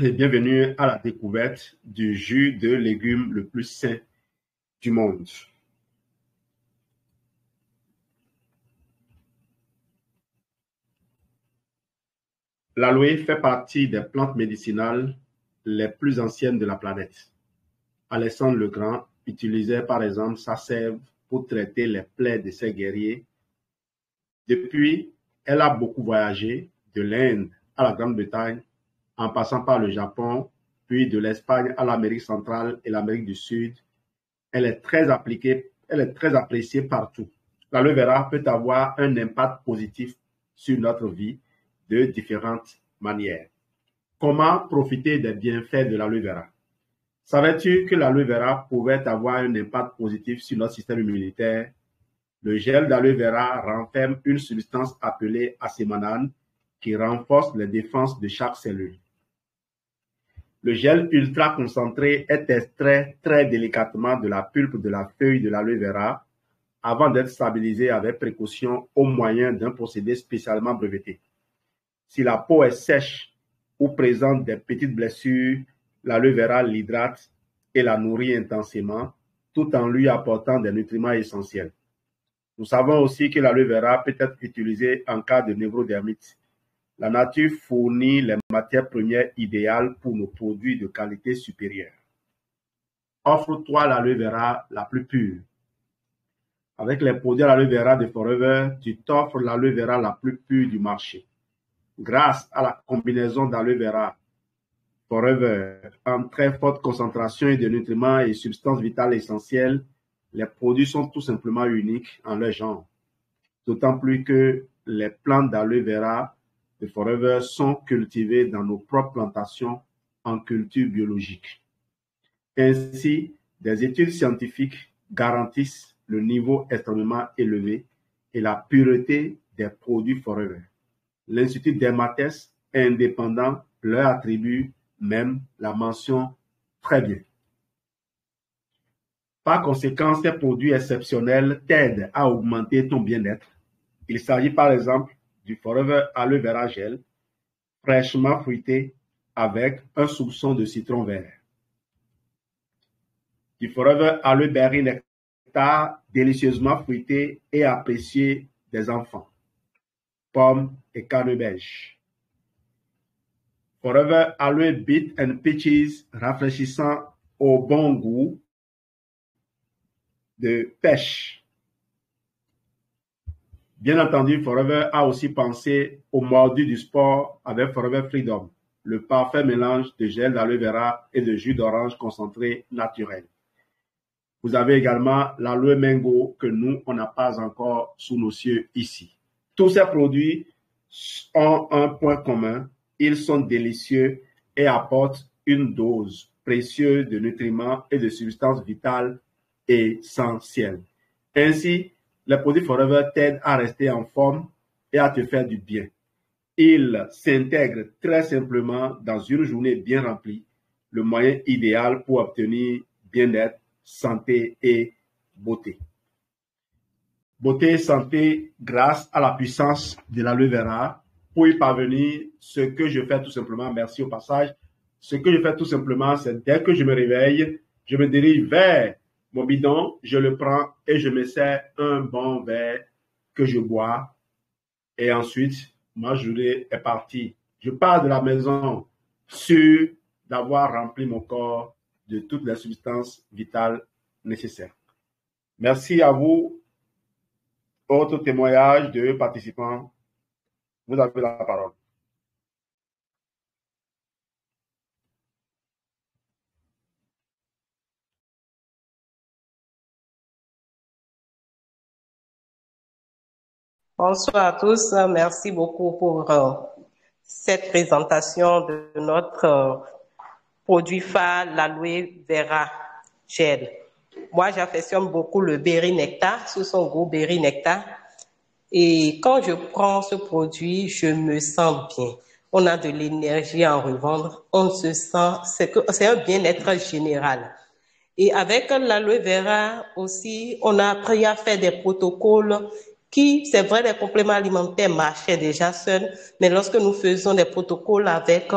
et bienvenue à la découverte du jus de légumes le plus sain du monde. L'aloe fait partie des plantes médicinales les plus anciennes de la planète. Alexandre le Grand utilisait par exemple sa sève pour traiter les plaies de ses guerriers. Depuis, elle a beaucoup voyagé, de l'Inde à la Grande-Bretagne, en passant par le Japon, puis de l'Espagne à l'Amérique centrale et l'Amérique du Sud. Elle est très appréciée partout. L'aloe vera peut avoir un impact positif sur notre vie de différentes manières. Comment profiter des bienfaits de l'aloe vera? Savais-tu que l'aloe vera pouvait avoir un impact positif sur notre système immunitaire? Le gel d'aloe vera renferme une substance appelée acémanane qui renforce les défenses de chaque cellule. Le gel ultra concentré est extrait très délicatement de la pulpe de la feuille de l'aloe vera avant d'être stabilisé avec précaution au moyen d'un procédé spécialement breveté. Si la peau est sèche ou présente des petites blessures, l'aloe vera l'hydrate et la nourrit intensément tout en lui apportant des nutriments essentiels. Nous savons aussi que l'aloe vera peut être utilisé en cas de névrodermite. La nature fournit les matières premières idéales pour nos produits de qualité supérieure. Offre-toi l'aloe vera la plus pure. Avec les produits à l'aloe vera de Forever, tu t'offres l'aloe vera la plus pure du marché. Grâce à la combinaison d'aloe vera Forever en très forte concentration de nutriments et substances vitales essentielles, les produits sont tout simplement uniques en leur genre. D'autant plus que les plantes d'aloe vera de Forever sont cultivées dans nos propres plantations en culture biologique. Ainsi, des études scientifiques garantissent le niveau extrêmement élevé et la pureté des produits Forever. L'Institut Dermates indépendant leur attribue même la mention très bien. Par conséquent, ces produits exceptionnels t'aident à augmenter ton bien-être. Il s'agit par exemple du Forever Aloe Vera Gel, fraîchement fruité avec un soupçon de citron vert. Du Forever Aloe Berry Nectar, délicieusement fruité et apprécié des enfants. Pommes et canneberge. Forever Aloe Beet and Peaches, rafraîchissant au bon goût de pêche. Bien entendu, Forever a aussi pensé aux mordus du sport avec Forever Freedom, le parfait mélange de gel d'aloe vera et de jus d'orange concentré naturel. Vous avez également l'aloe mango que nous, on n'a pas encore sous nos cieux ici. Tous ces produits ont un point commun, ils sont délicieux et apportent une dose précieuse de nutriments et de substances vitales essentielles. Ainsi, les produits Forever t'aident à rester en forme et à te faire du bien. Ils s'intègrent très simplement dans une journée bien remplie, le moyen idéal pour obtenir bien-être, santé et beauté. Beauté et santé grâce à la puissance de l'aloe vera. Pour y parvenir, ce que je fais tout simplement, merci au passage, ce que je fais tout simplement, c'est dès que je me réveille, je me dirige vers mon bidon, je le prends et je me sers un bon verre que je bois. Et ensuite, ma journée est partie. Je pars de la maison sûr d'avoir rempli mon corps de toutes les substances vitales nécessaires. Merci à vous. Autre témoignage de participants. Vous avez la parole. Bonsoir à tous. Merci beaucoup pour cette présentation de notre produit phare, l'aloe vera gel. Moi, j'affectionne beaucoup le berry nectar, sous son goût berry nectar. Et quand je prends ce produit, je me sens bien. On a de l'énergie à en revendre. On se sent, c'est un bien-être général. Et avec l'aloe vera aussi, on a appris à faire des protocoles qui, c'est vrai, les compléments alimentaires marchaient déjà seuls, mais lorsque nous faisons des protocoles avec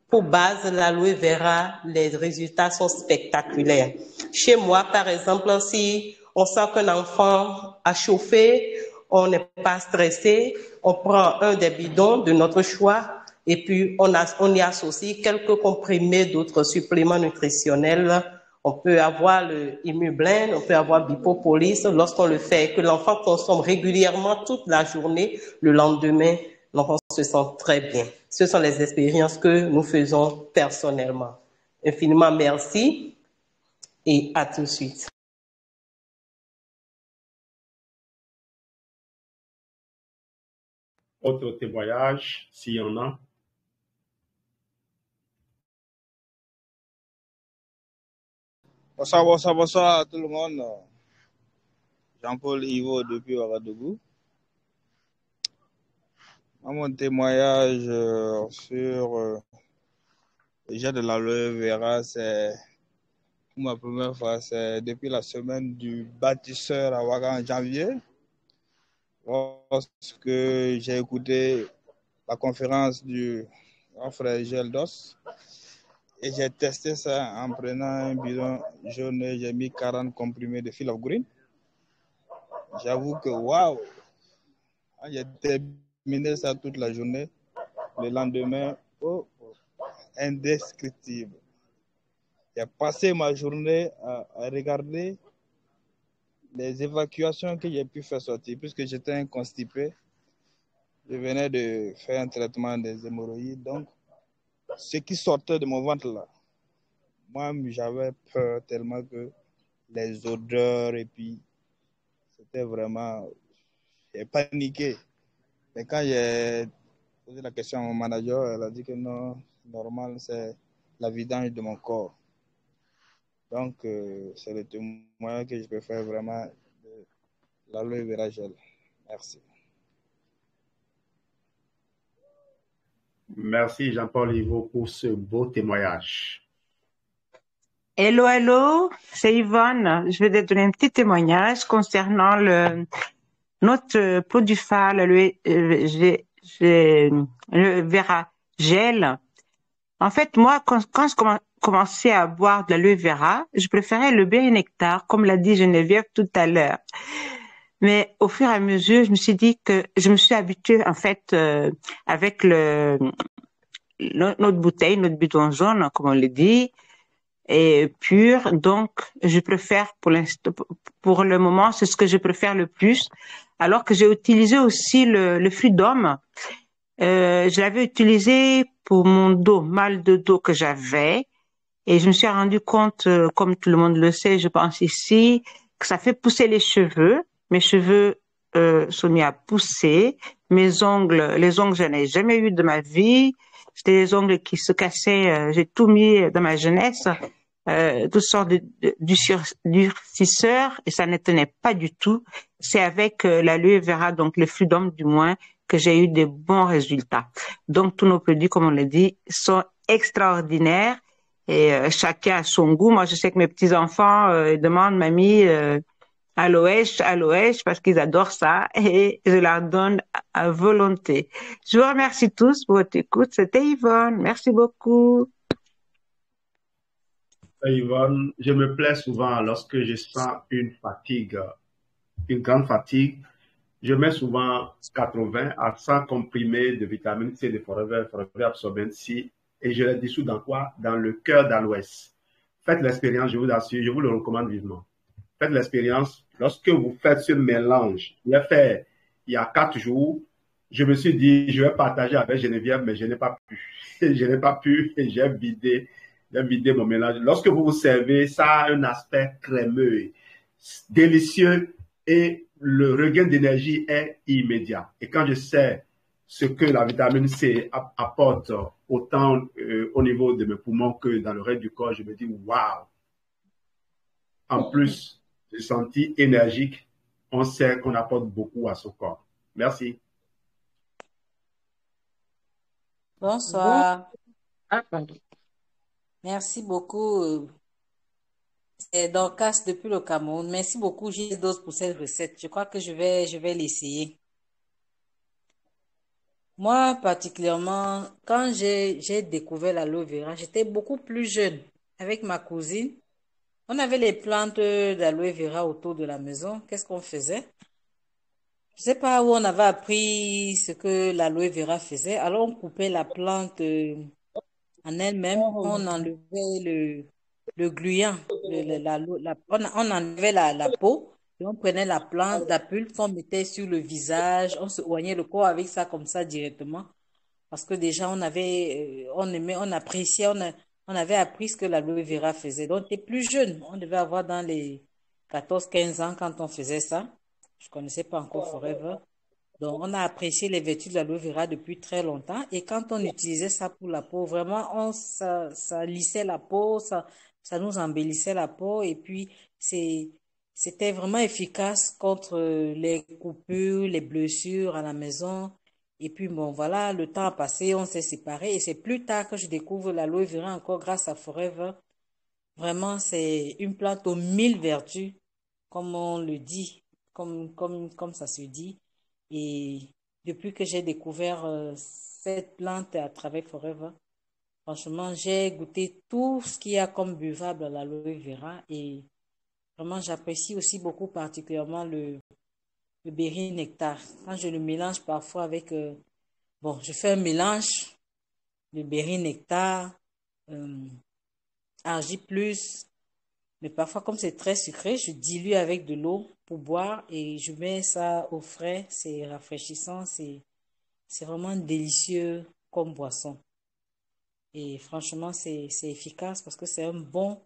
pour base l'aloe vera, les résultats sont spectaculaires. Chez moi, par exemple, si on sent qu'un enfant a chauffé, on n'est pas stressé, on prend un des bidons de notre choix et puis on y associe quelques comprimés d'autres suppléments nutritionnels. On peut avoir le Immublend, on peut avoir Bipopolis. Lorsqu'on le fait et que l'enfant consomme régulièrement toute la journée, le lendemain, l'enfant se sent très bien. Ce sont les expériences que nous faisons personnellement. Infiniment merci et à tout de suite. Autre témoignage, s'il y en a. Bonsoir à tout le monde. Jean-Paul Ivo depuis Ouagadougou. Mon témoignage sur le jet de l'aloe vera, c'est pour ma première fois, c'est depuis la semaine du bâtisseur à Ouaga en janvier. Lorsque j'ai écouté la conférence du grand frère Geldos et j'ai testé ça en prenant un bidon jaune, j'ai mis 40 comprimés de Fil of Green. J'avoue que waouh, j'ai terminé ça toute la journée. Le lendemain, indescriptible. J'ai passé ma journée à regarder les évacuations que j'ai pu faire sortir, puisque j'étais un constipé. Je venais de faire un traitement des hémorroïdes. Donc, ce qui sortait de mon ventre là, moi, j'avais peur tellement que les odeurs et puis c'était vraiment... J'ai paniqué. Mais quand j'ai posé la question à mon manager, elle a dit que non, normal, c'est la vidange de mon corps. Donc, c'est le témoignage que je peux faire vraiment de l'aloe vera gel. Merci. Merci Jean-Paul Ivo pour ce beau témoignage. Hello, c'est Yvonne. Je vais te donner un petit témoignage concernant notre produit phare, le Vera Gel. En fait, moi, quand je commençais à boire de l'aloe vera, je préférais le bain et nectar, comme l'a dit Geneviève tout à l'heure. Mais au fur et à mesure, je me suis dit que je me suis habituée, en fait, avec notre bouteille, notre bidon jaune, comme on le dit, et pur. Donc, je préfère pour le moment, c'est ce que je préfère le plus. Alors que j'ai utilisé aussi le Freedom. Je l'avais utilisé pour mon dos, mal de dos que j'avais. Et je me suis rendu compte, comme tout le monde le sait, je pense ici, que ça fait pousser les cheveux. Mes cheveux sont mis à pousser. Les ongles, je n'ai jamais eu de ma vie. C'était des ongles qui se cassaient. J'ai tout mis dans ma jeunesse. Toutes sortes de durcisseurs et ça ne tenait pas du tout. C'est avec l'aloe vera, donc le Freedom du moins, que j'ai eu des bons résultats. Donc tous nos produits, comme on l'a dit, sont extraordinaires et chacun a son goût. Moi, je sais que mes petits-enfants demandent, mamie, aloèche, parce qu'ils adorent ça et je leur donne à volonté. Je vous remercie tous pour votre écoute. C'était Yvonne. Merci beaucoup. Yvonne, je me plais souvent lorsque je sens une fatigue, une grande fatigue. Je mets souvent 80 à 100 comprimés de vitamine C de Forever Absorbent C et je les dissous dans quoi? Dans le cœur d'aloès. Faites l'expérience, je vous assure, je vous le recommande vivement. Faites l'expérience. Lorsque vous faites ce mélange, je l'ai fait il y a 4 jours, je me suis dit, je vais partager avec Geneviève, mais je n'ai pas pu. Je n'ai pas pu et j'ai vidé mon mélange. Lorsque vous vous servez, ça a un aspect crémeux, délicieux et le regain d'énergie est immédiat. Et quand je sais ce que la vitamine C apporte autant au niveau de mes poumons que dans le reste du corps, je me dis waouh. En plus, je senti énergique. On sait qu'on apporte beaucoup à son corps. Merci. Bonsoir. Merci beaucoup. C'est Dorcas depuis le Cameroun. Merci beaucoup, Gilles, pour cette recette. Je crois que je vais l'essayer. Moi, particulièrement, quand j'ai découvert l'aloe vera, j'étais beaucoup plus jeune avec ma cousine. On avait les plantes d'aloe vera autour de la maison. Qu'est-ce qu'on faisait? Je sais pas où on avait appris ce que l'aloe vera faisait. Alors, on coupait la plante en elle-même. On enlevait le gluant. On enlevait la peau. Et on prenait la plante, la pulpe qu'on mettait sur le visage. On se oignait le corps avec ça comme ça directement. Parce que déjà, on aimait, on appréciait, on avait appris ce que l'aloe vera faisait. Donc, on était plus jeune. On devait avoir dans les 14 15 ans quand on faisait ça. Je connaissais pas encore Forever. Donc, on a apprécié les vertus de l'aloe vera depuis très longtemps. Et quand on utilisait ça pour la peau, vraiment, ça lissait la peau, ça nous embellissait la peau. Et puis, c'était vraiment efficace contre les coupures, les blessures à la maison. Et puis, bon, voilà, le temps a passé, on s'est séparés. Et c'est plus tard que je découvre l'aloe vera encore grâce à Forever. Vraiment, c'est une plante aux 1000 vertus, comme on le dit, comme ça se dit. Et depuis que j'ai découvert cette plante à travers Forever, franchement, j'ai goûté tout ce qu'il y a comme buvable à l'aloe vera. Et vraiment, j'apprécie aussi beaucoup particulièrement le berry nectar. Quand je le mélange parfois avec, bon, je fais un mélange de berry nectar, euh, argi plus. Mais parfois, comme c'est très sucré, je dilue avec de l'eau pour boire et je mets ça au frais. C'est rafraîchissant, c'est vraiment délicieux comme boisson. Et franchement, c'est efficace parce que c'est un bon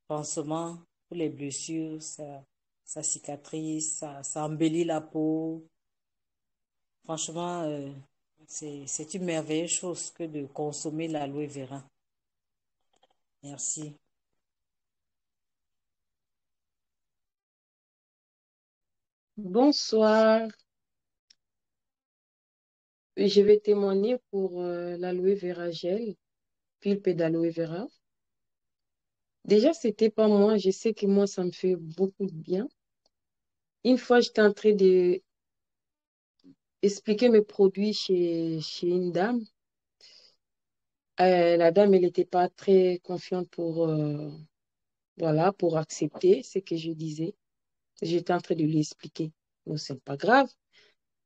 pansement pour les blessures. Ça cicatrise, ça embellit la peau. Franchement, c'est une merveilleuse chose que de consommer l'aloe vera. Merci. Bonsoir, je vais témoigner pour l'aloe vera gel, pulpe d'aloe vera. Déjà, c'était pas moi, je sais que moi, ça me fait beaucoup de bien. Une fois, j'étais en train de expliquer mes produits chez une dame. La dame, elle n'était pas très confiante voilà, pour accepter ce que je disais. J'étais en train de lui expliquer. Non, c'est pas grave.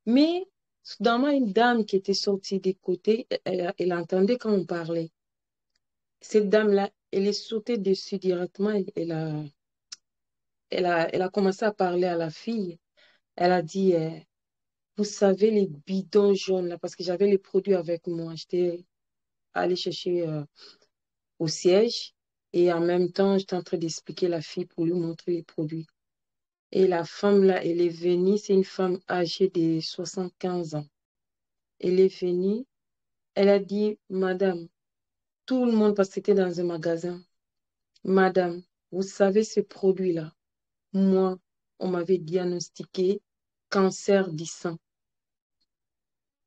Mais, soudainement, une dame qui était sortie des côtés, elle entendait quand on parlait. Cette dame-là, elle est sautée dessus directement. Elle a commencé à parler à la fille. Elle a dit, vous savez, les bidons jaunes, là, parce que j'avais les produits avec moi. J'étais allée chercher au siège et en même temps, j'étais en train d'expliquer la fille pour lui montrer les produits. Et la femme, là, elle est venue. C'est une femme âgée de 75 ans. Elle est venue. Elle a dit, Madame, tout le monde, parce que c'était dans un magasin, Madame, vous savez ce produit-là? Moi, on m'avait diagnostiqué cancer du sein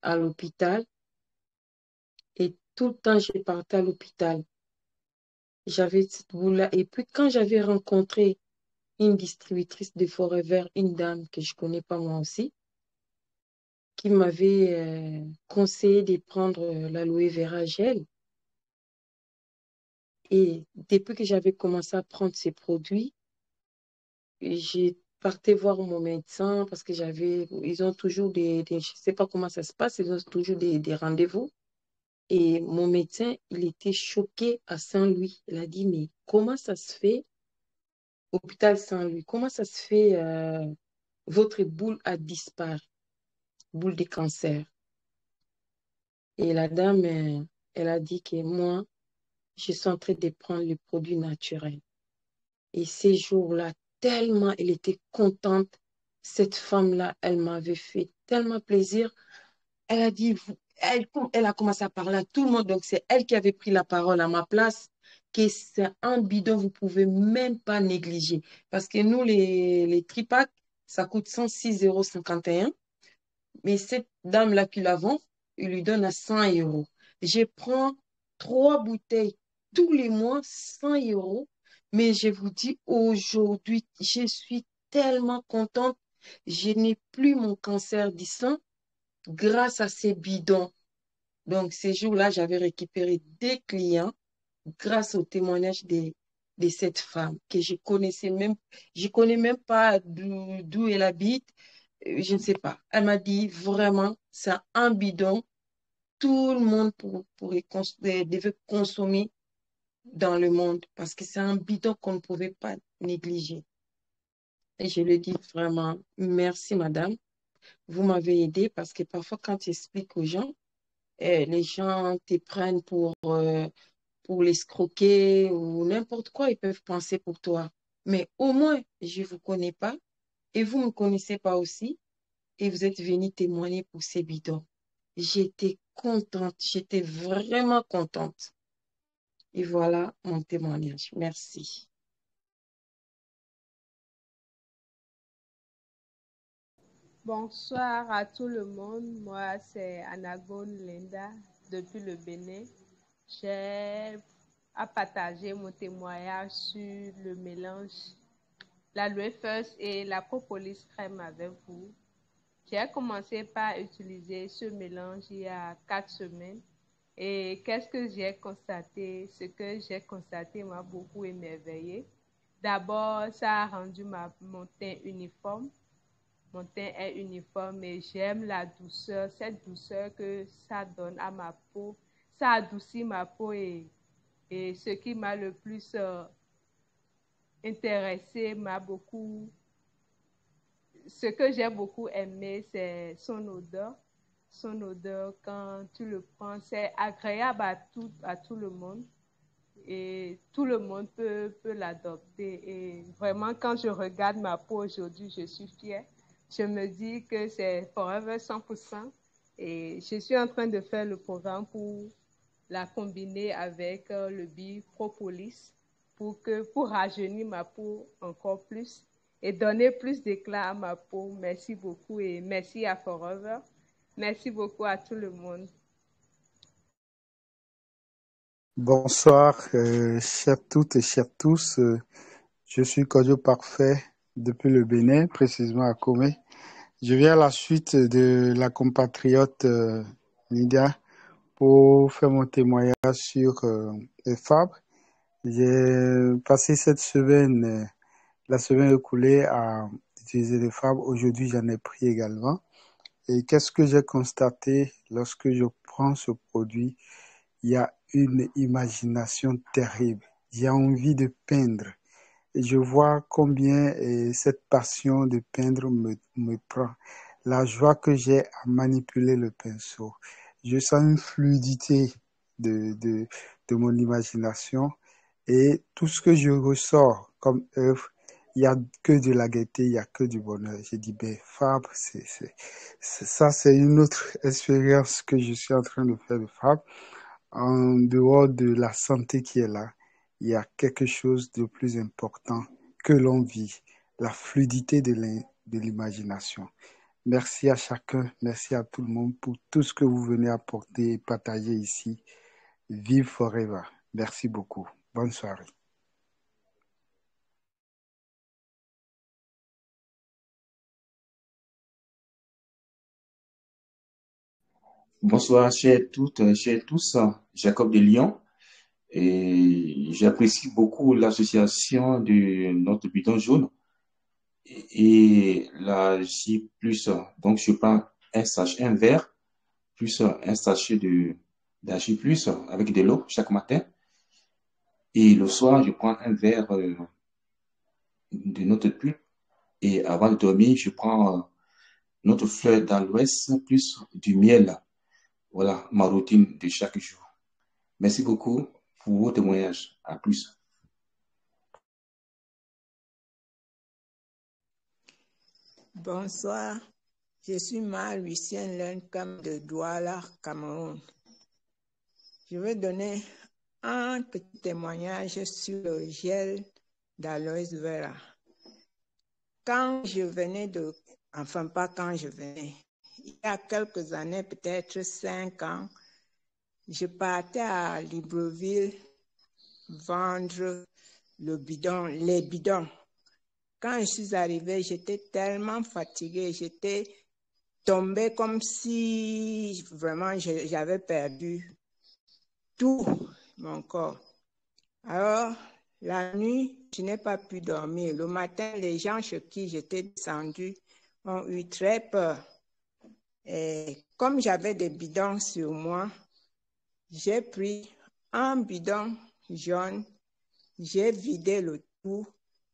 à l'hôpital et tout le temps, je partais à l'hôpital. J'avais cette boule-là. Et puis, quand j'avais rencontré une distributrice de Forever, une dame que je connais pas moi aussi, qui m'avait conseillé de prendre l'aloe vera gel. Et depuis que j'avais commencé à prendre ces produits, j'ai parté voir mon médecin parce que ils ont toujours je sais pas comment ça se passe, ils ont toujours des rendez-vous. Et mon médecin, il était choqué à Saint-Louis. Il a dit, mais comment ça se fait, hôpital Saint-Louis, comment ça se fait, votre boule a disparu, boule de cancer. Et la dame, elle a dit que moi, je suis en train de prendre les produits naturels. Et ces jours-là, tellement elle était contente, cette femme-là, elle m'avait fait tellement plaisir. Elle a dit, elle a commencé à parler à tout le monde, donc c'est elle qui avait pris la parole à ma place, que c'est un bidon, vous ne pouvez même pas négliger. Parce que nous, les tripacks, ça coûte 106,51 €. Mais cette dame-là qui la vend, il lui donne à 100 €. Je prends 3 bouteilles tous les mois, 100 €. Mais je vous dis, aujourd'hui, je suis tellement contente. Je n'ai plus mon cancer du sein grâce à ces bidons. Donc, ces jours-là, j'avais récupéré des clients grâce au témoignage de cette femme que je connais même pas d'où elle habite, je ne sais pas. Elle m'a dit vraiment, c'est un bidon, tout le monde devait consommer dans le monde parce que c'est un bidon qu'on ne pouvait pas négliger. Et je lui dis vraiment, merci madame, vous m'avez aidé parce que parfois quand tu expliques aux gens, les gens te prennent pour l'escroquer ou n'importe quoi, ils peuvent penser pour toi. Mais au moins, je ne vous connais pas et vous ne me connaissez pas aussi et vous êtes venu témoigner pour ces bidons. J'étais contente, j'étais vraiment contente. Et voilà mon témoignage. Merci. Bonsoir à tout le monde. Moi, c'est Anagone Linda depuis le Bénin. J'ai à partager mon témoignage sur le mélange l'aloe first et la propolis crème avec vous. J'ai commencé par utiliser ce mélange il y a 4 semaines. Et qu'est-ce que j'ai constaté? Ce que j'ai constaté m'a beaucoup émerveillé. D'abord, ça a rendu mon teint uniforme. Mon teint est uniforme et j'aime la douceur, cette douceur que ça donne à ma peau. Ça adoucit ma peau et ce qui m'a le plus intéressé, ce que j'ai beaucoup aimé, c'est son odeur. Son odeur, quand tu le prends, c'est agréable à tout le monde et tout le monde peut l'adopter. Et vraiment, quand je regarde ma peau aujourd'hui, je suis fière. Je me dis que c'est Forever 100% et je suis en train de faire le programme pour la combiner avec le Propolis pour rajeunir ma peau encore plus et donner plus d'éclat à ma peau. Merci beaucoup et merci à Forever. Merci beaucoup à tout le monde. Bonsoir, chers toutes et chers tous. Je suis Kodio Parfait depuis le Bénin, précisément à Comé. Je viens à la suite de la compatriote Lydia pour faire mon témoignage sur les fabres. J'ai passé cette semaine, la semaine écoulée, à utiliser les fabres. Aujourd'hui, j'en ai pris également. Et qu'est-ce que j'ai constaté lorsque je prends ce produit? Il y a une imagination terrible. J'ai envie de peindre. Et je vois combien cette passion de peindre me prend. La joie que j'ai à manipuler le pinceau. Je sens une fluidité de mon imagination. Et tout ce que je ressors comme œuvre, il n'y a que de la gaieté, il n'y a que du bonheur. J'ai dit, ben, Fabre, ça, c'est une autre expérience que je suis en train de faire de Fabre. En dehors de la santé qui est là, il y a quelque chose de plus important que l'on vit, la fluidité de l'imagination. Merci à chacun, merci à tout le monde pour tout ce que vous venez apporter et partager ici. Vive Forever. Merci beaucoup. Bonne soirée. Bonsoir, chers toutes, chers tous, Jacob de Lyon. Et j'apprécie beaucoup l'association de notre bidon jaune et la J+. Donc, je prends un verre plus un sachet d'J+, avec de l'eau chaque matin. Et le soir, je prends un verre de notre pulpe. Et avant de dormir, je prends notre fleur d'aloès plus du miel. Voilà ma routine de chaque jour. Merci beaucoup pour vos témoignages. À plus. Bonsoir, je suis Marie-Lucienne Lenkam de Douala, Cameroun. Je vais donner un petit témoignage sur le gel d'aloe vera. Quand je venais pas quand je venais, il y a quelques années, peut-être 5 ans, je partais à Libreville vendre les bidons. Quand je suis arrivée, j'étais tellement fatiguée, j'étais tombait comme si vraiment j'avais perdu tout mon corps. Alors, la nuit, je n'ai pas pu dormir. Le matin, les gens chez qui j'étais descendue ont eu très peur. Et comme j'avais des bidons sur moi, j'ai pris un bidon jaune, j'ai vidé le tout,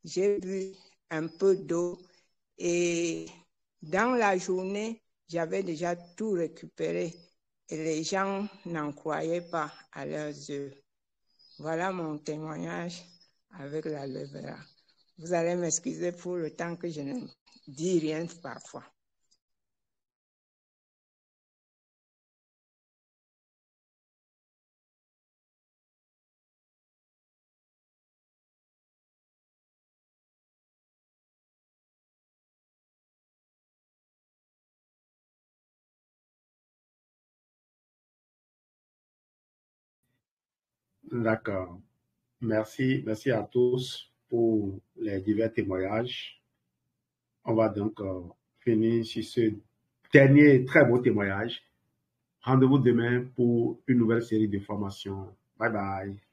j'ai bu un peu d'eau et dans la journée, j'avais déjà tout récupéré et les gens n'en croyaient pas à leurs yeux. Voilà mon témoignage avec l'aloe vera. Vous allez m'excuser pour le temps que je ne dis rien parfois. D'accord. Merci à tous pour les divers témoignages. On va donc finir sur ce dernier très beau témoignage. Rendez-vous demain pour une nouvelle série de formations. Bye bye.